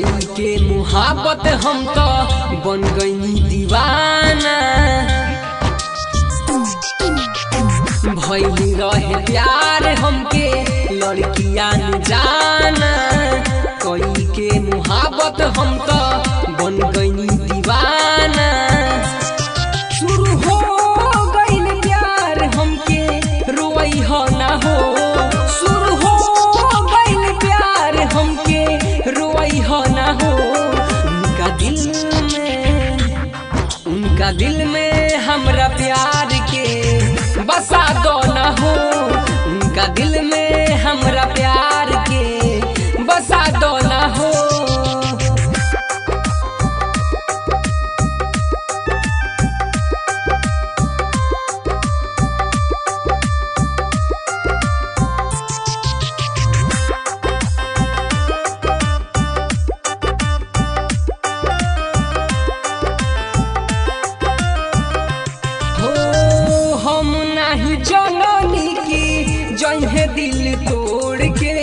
कोई के मुहाबत हम तो बन गई दीवाना। भइल रहे प्यार हमके लड़कियां न जाना। कोई के मुहाबत हम तो बन गई दीवाना। शुरू हो गइल प्यार हमके रोई हो ना हो। शुरू हो गइल प्यार हमके रोई हो ना हो। उनका दिल में हमरा प्यार के बसा दो ना हो। उनका दिल में हमरा प्यार के बसा दो ना हो। जननी की जहे दिल तोड़ के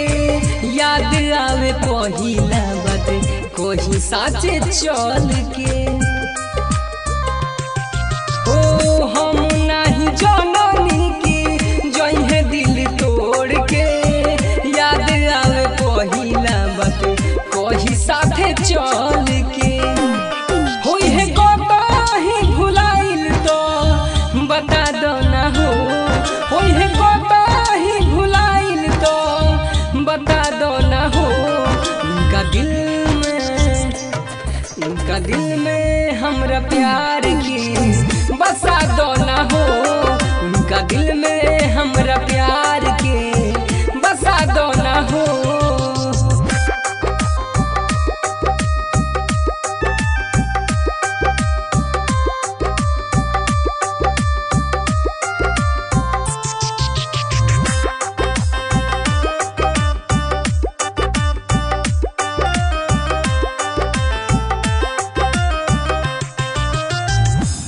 याद आवे पहिला बात कोई साचे चल के। ओ हम नहीं जननी की जहे दिल तोड़ के याद आवे पहिला बात कोई साथे चल के। होई है कतही भुलाइल तो बता दो ना हो। होई है कतही भुलाइल तो बता दो ना हो। उनका दिल में हमरा प्यार के बसा दो ना हो। उनका दिल में हमरा प्यार के बसा दो ना हो।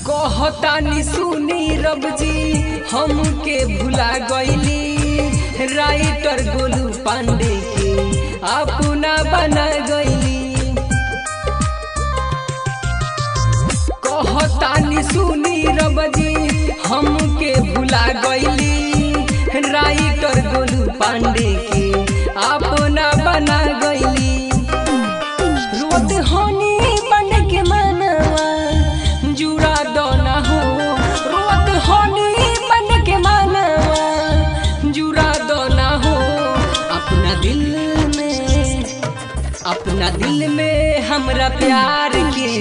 कहतानी सुनी रब जी हमके भुला गईली। राइटर गोलू पांडे के अपना बना गईली। कहतानी सुनी रब जी हमके भुला गईली। राइटर गोलू पांडे के अपना बना गईली। रोत होनी बन के मनवा जुड़ा दो ना हो। रोत होनी बन के मनवा जुड़ा दो ना हो। अपना दिल में हमरा प्यार के